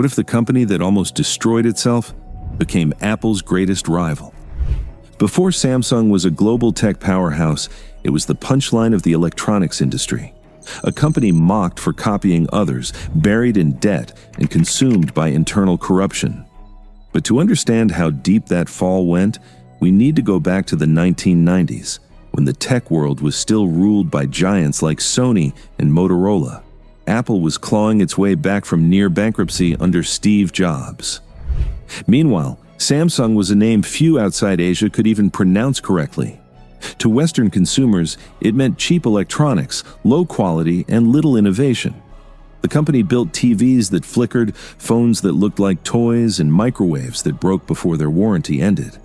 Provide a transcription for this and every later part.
What if the company that almost destroyed itself became Apple's greatest rival? Before Samsung was a global tech powerhouse, it was the punchline of the electronics industry. A company mocked for copying others, buried in debt, and consumed by internal corruption. But to understand how deep that fall went, we need to go back to the 1990s, when the tech world was still ruled by giants like Sony and Motorola. Apple was clawing its way back from near bankruptcy under Steve Jobs. Meanwhile, Samsung was a name few outside Asia could even pronounce correctly. To Western consumers, it meant cheap electronics, low quality, and little innovation. The company built TVs that flickered, phones that looked like toys, and microwaves that broke before their warranty ended.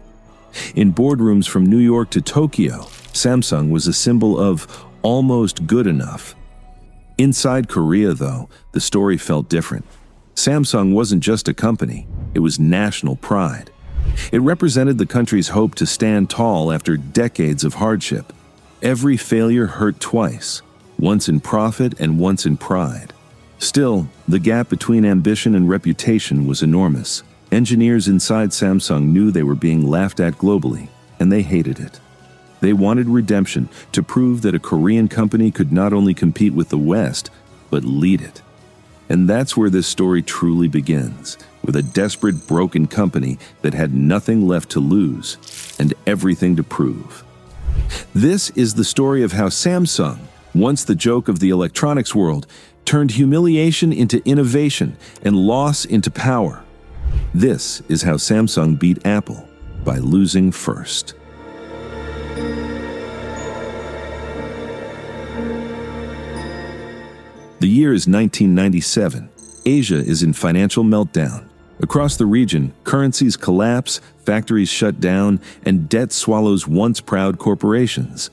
In boardrooms from New York to Tokyo, Samsung was a symbol of almost good enough. Inside Korea, though, the story felt different. Samsung wasn't just a company, it was national pride. It represented the country's hope to stand tall after decades of hardship. Every failure hurt twice, once in profit and once in pride. Still, the gap between ambition and reputation was enormous. Engineers inside Samsung knew they were being laughed at globally, and they hated it. They wanted redemption to prove that a Korean company could not only compete with the West, but lead it. And that's where this story truly begins, with a desperate, broken company that had nothing left to lose and everything to prove. This is the story of how Samsung, once the joke of the electronics world, turned humiliation into innovation and loss into power. This is how Samsung beat Apple, by losing first. The year is 1997. Asia is in financial meltdown. Across the region, currencies collapse, factories shut down, and debt swallows once proud corporations.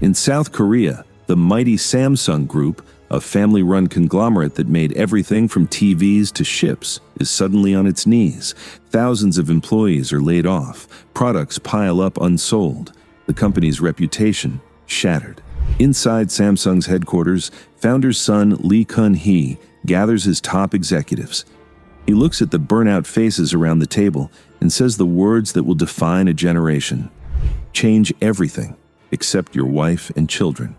In South Korea, the mighty Samsung Group, a family-run conglomerate that made everything from TVs to ships, is suddenly on its knees. Thousands of employees are laid off. Products pile up unsold. The company's reputation shattered. Inside Samsung's headquarters, founder's son Lee Kun-hee gathers his top executives. He looks at the burnout faces around the table and says the words that will define a generation. Change everything, except your wife and children.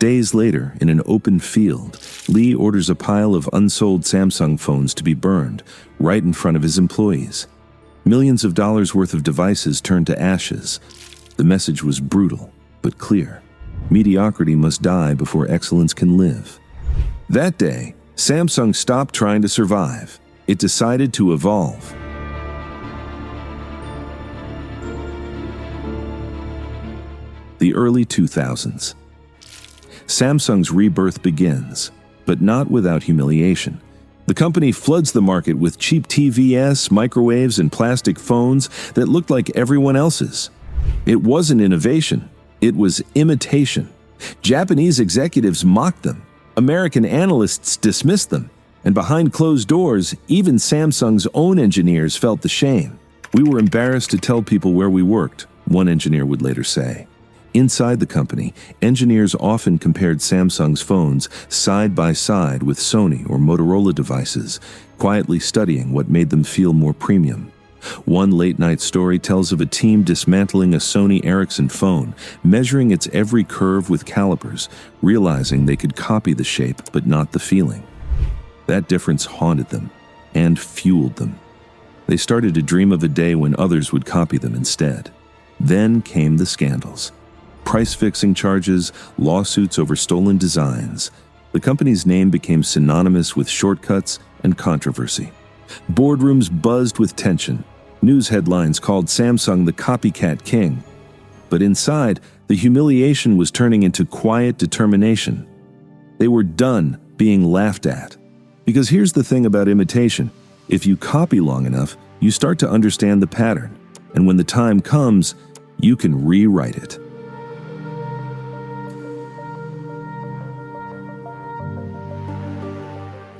Days later, in an open field, Lee orders a pile of unsold Samsung phones to be burned right in front of his employees. Millions of dollars worth of devices turned to ashes. The message was brutal, but clear. Mediocrity must die before excellence can live. That day, Samsung stopped trying to survive. It decided to evolve. The early 2000s. Samsung's rebirth begins, but not without humiliation. The company floods the market with cheap TVs, microwaves, and plastic phones that looked like everyone else's. It wasn't innovation. It was imitation. Japanese executives mocked them. American analysts dismissed them. And behind closed doors, even Samsung's own engineers felt the shame. "We were embarrassed to tell people where we worked," one engineer would later say. Inside the company, engineers often compared Samsung's phones side by side with Sony or Motorola devices, quietly studying what made them feel more premium. One late-night story tells of a team dismantling a Sony Ericsson phone, measuring its every curve with calipers, realizing they could copy the shape but not the feeling. That difference haunted them and fueled them. They started to dream of a day when others would copy them instead. Then came the scandals. Price-fixing charges, lawsuits over stolen designs. The company's name became synonymous with shortcuts and controversy. Boardrooms buzzed with tension. News headlines called Samsung the copycat king. But inside, the humiliation was turning into quiet determination. They were done being laughed at. Because here's the thing about imitation. If you copy long enough, you start to understand the pattern. And when the time comes, you can rewrite it.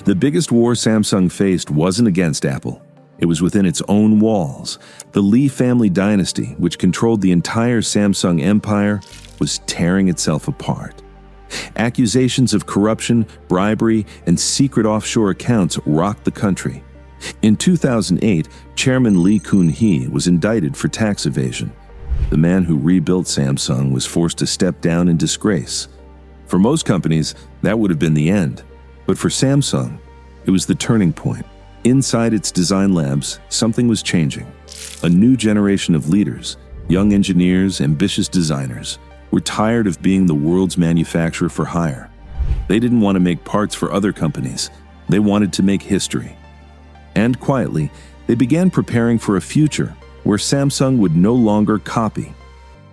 The biggest war Samsung faced wasn't against Apple. It was within its own walls. The Lee family dynasty, which controlled the entire Samsung empire, was tearing itself apart. Accusations of corruption, bribery, and secret offshore accounts rocked the country. In 2008, Chairman Lee Kun-hee was indicted for tax evasion. The man who rebuilt Samsung was forced to step down in disgrace. For most companies, that would have been the end. But for Samsung, it was the turning point. Inside its design labs, something was changing. A new generation of leaders, young engineers, ambitious designers, were tired of being the world's manufacturer for hire. They didn't want to make parts for other companies. They wanted to make history. And quietly, they began preparing for a future where Samsung would no longer copy,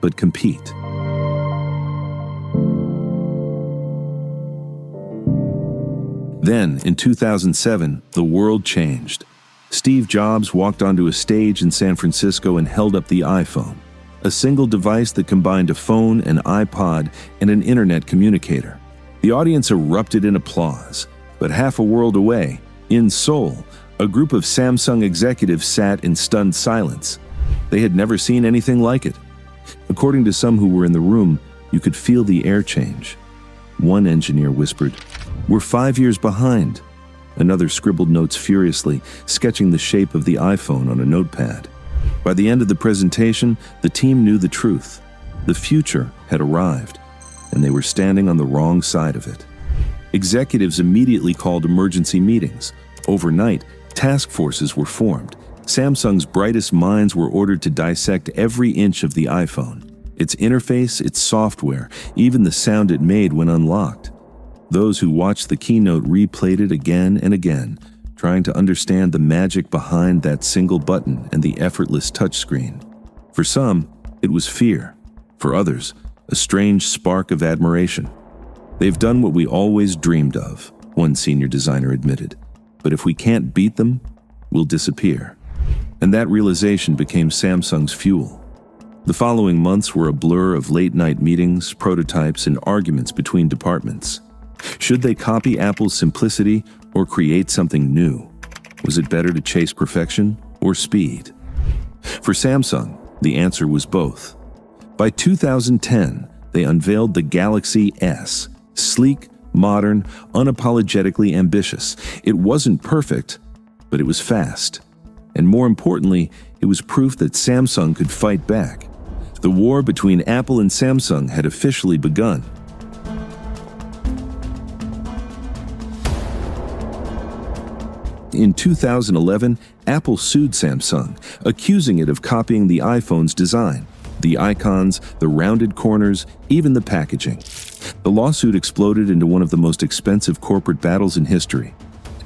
but compete. Then, in 2007, the world changed. Steve Jobs walked onto a stage in San Francisco and held up the iPhone, a single device that combined a phone, an iPod, and an internet communicator. The audience erupted in applause, but half a world away, in Seoul, a group of Samsung executives sat in stunned silence. They had never seen anything like it. According to some who were in the room, you could feel the air change. One engineer whispered, "We're 5 years behind." Another scribbled notes furiously, sketching the shape of the iPhone on a notepad. By the end of the presentation, the team knew the truth. The future had arrived, and they were standing on the wrong side of it. Executives immediately called emergency meetings. Overnight, task forces were formed. Samsung's brightest minds were ordered to dissect every inch of the iPhone. Its interface, its software, even the sound it made when unlocked. Those who watched the keynote replayed it again and again, trying to understand the magic behind that single button and the effortless touchscreen. For some, it was fear. For others, a strange spark of admiration. "They've done what we always dreamed of," one senior designer admitted. "But if we can't beat them, we'll disappear." And that realization became Samsung's fuel. The following months were a blur of late-night meetings, prototypes, and arguments between departments. Should they copy Apple's simplicity or create something new? Was it better to chase perfection or speed? For Samsung, the answer was both. By 2010, they unveiled the Galaxy S, sleek, modern, unapologetically ambitious. It wasn't perfect, but it was fast. And more importantly, it was proof that Samsung could fight back. The war between Apple and Samsung had officially begun. In 2011, Apple sued Samsung, accusing it of copying the iPhone's design. The icons, the rounded corners, even the packaging. The lawsuit exploded into one of the most expensive corporate battles in history.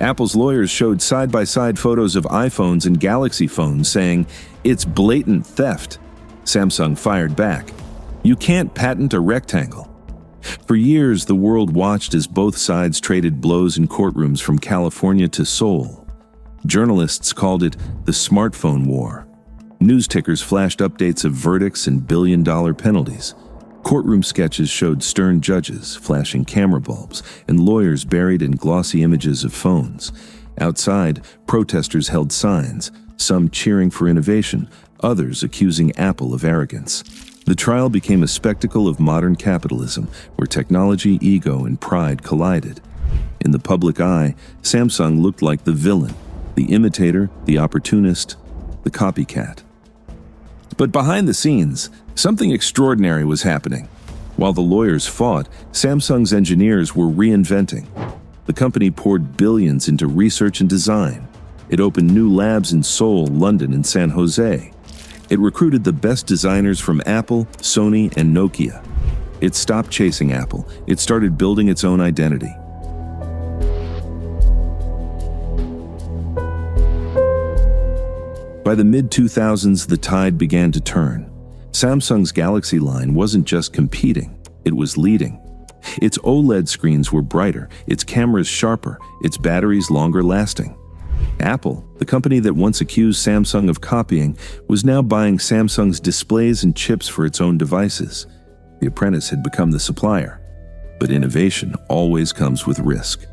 Apple's lawyers showed side-by-side photos of iPhones and Galaxy phones, saying, "It's blatant theft." Samsung fired back, "You can't patent a rectangle." For years, the world watched as both sides traded blows in courtrooms from California to Seoul. Journalists called it the smartphone war. News tickers flashed updates of verdicts and billion-dollar penalties. Courtroom sketches showed stern judges flashing camera bulbs and lawyers buried in glossy images of phones. Outside, protesters held signs, some cheering for innovation, others accusing Apple of arrogance. The trial became a spectacle of modern capitalism, where technology, ego, and pride collided. In the public eye, Samsung looked like the villain, the imitator, the opportunist, the copycat. But behind the scenes, something extraordinary was happening. While the lawyers fought, Samsung's engineers were reinventing. The company poured billions into research and design. It opened new labs in Seoul, London, and San Jose. It recruited the best designers from Apple, Sony, and Nokia. It stopped chasing Apple. It started building its own identity. By the mid-2000s, the tide began to turn. Samsung's Galaxy line wasn't just competing, it was leading. Its OLED screens were brighter, its cameras sharper, its batteries longer lasting. Apple, the company that once accused Samsung of copying, was now buying Samsung's displays and chips for its own devices. The apprentice had become the supplier. But innovation always comes with risk.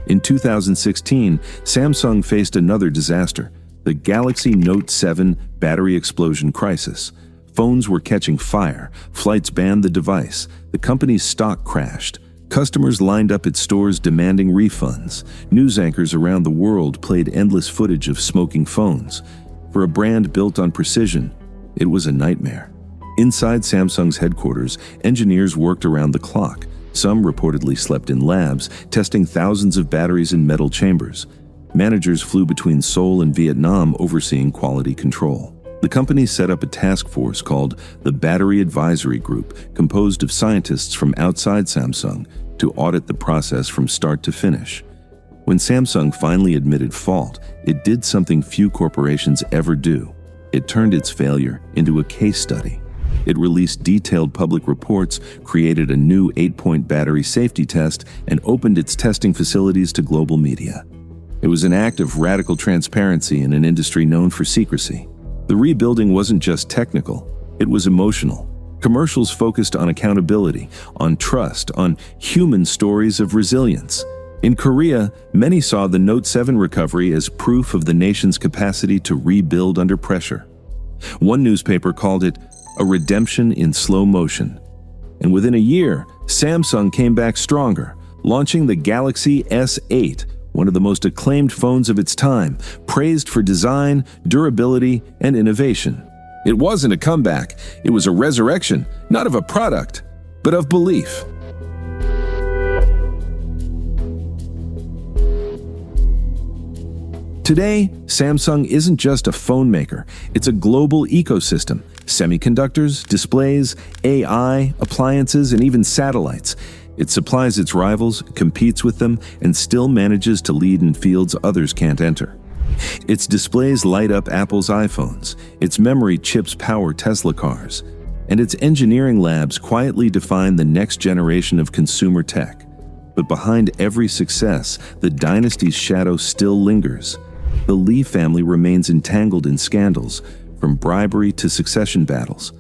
In 2016, Samsung faced another disaster, the Galaxy Note 7 battery explosion crisis. Phones were catching fire, flights banned the device, the company's stock crashed. Customers lined up at stores demanding refunds. News anchors around the world played endless footage of smoking phones. For a brand built on precision, it was a nightmare. Inside Samsung's headquarters, engineers worked around the clock. Some reportedly slept in labs, testing thousands of batteries in metal chambers. Managers flew between Seoul and Vietnam overseeing quality control. The company set up a task force called the Battery Advisory Group, composed of scientists from outside Samsung, to audit the process from start to finish. When Samsung finally admitted fault, it did something few corporations ever do. It turned its failure into a case study. It released detailed public reports, created a new 8-point battery safety test, and opened its testing facilities to global media. It was an act of radical transparency in an industry known for secrecy. The rebuilding wasn't just technical, it was emotional. Commercials focused on accountability, on trust, on human stories of resilience. In Korea, many saw the Note 7 recovery as proof of the nation's capacity to rebuild under pressure. One newspaper called it a redemption in slow motion. And within a year, Samsung came back stronger, launching the Galaxy S8, one of the most acclaimed phones of its time, praised for design, durability, and innovation. It wasn't a comeback, it was a resurrection, not of a product, but of belief. Today, Samsung isn't just a phone maker, it's a global ecosystem. Semiconductors, displays, AI, appliances, and even satellites. It supplies its rivals, competes with them, and still manages to lead in fields others can't enter. Its displays light up Apple's iPhones, its memory chips power Tesla cars, and its engineering labs quietly define the next generation of consumer tech. But behind every success, the dynasty's shadow still lingers. The Lee family remains entangled in scandals, from bribery to succession battles.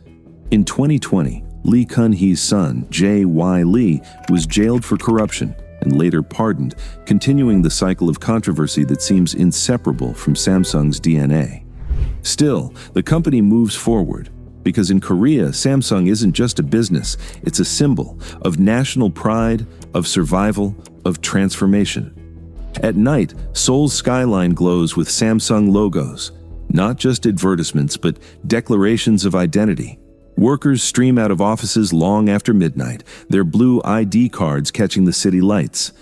In 2020, Lee Kun-hee's son, J.Y. Lee, was jailed for corruption and later pardoned, continuing the cycle of controversy that seems inseparable from Samsung's DNA. Still, the company moves forward, because in Korea, Samsung isn't just a business, it's a symbol of national pride, of survival, of transformation. At night, Seoul's skyline glows with Samsung logos, not just advertisements, but declarations of identity. Workers stream out of offices long after midnight, their blue ID cards catching the city lights.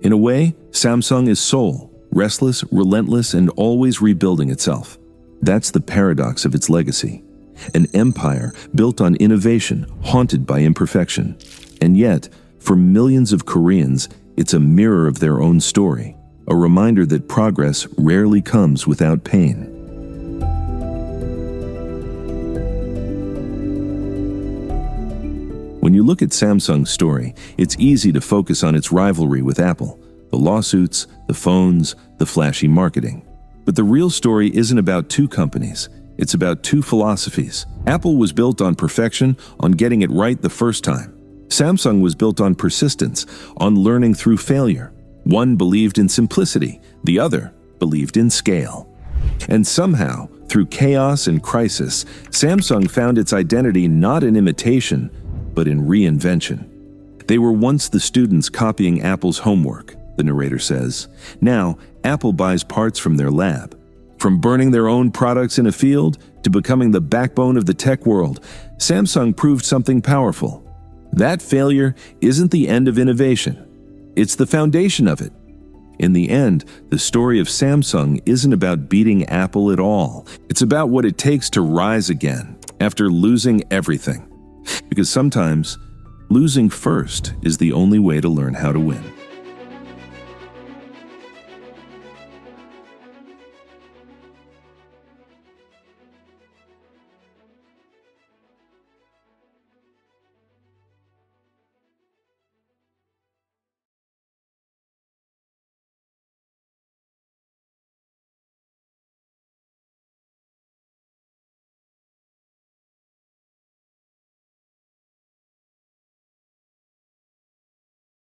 In a way, Samsung is Seoul, restless, relentless, and always rebuilding itself. That's the paradox of its legacy. An empire built on innovation, haunted by imperfection. And yet, for millions of Koreans, it's a mirror of their own story, a reminder that progress rarely comes without pain. When you look at Samsung's story, it's easy to focus on its rivalry with Apple, the lawsuits, the phones, the flashy marketing. But the real story isn't about two companies, it's about two philosophies. Apple was built on perfection, on getting it right the first time. Samsung was built on persistence, on learning through failure. One believed in simplicity, the other believed in scale. And somehow, through chaos and crisis, Samsung found its identity not in imitation, but in reinvention. They were once the students copying Apple's homework, the narrator says. Now, Apple buys parts from their lab. From burning their own products in a field to becoming the backbone of the tech world, Samsung proved something powerful. That failure isn't the end of innovation. It's the foundation of it. In the end, the story of Samsung isn't about beating Apple at all. It's about what it takes to rise again after losing everything. Because sometimes, losing first is the only way to learn how to win.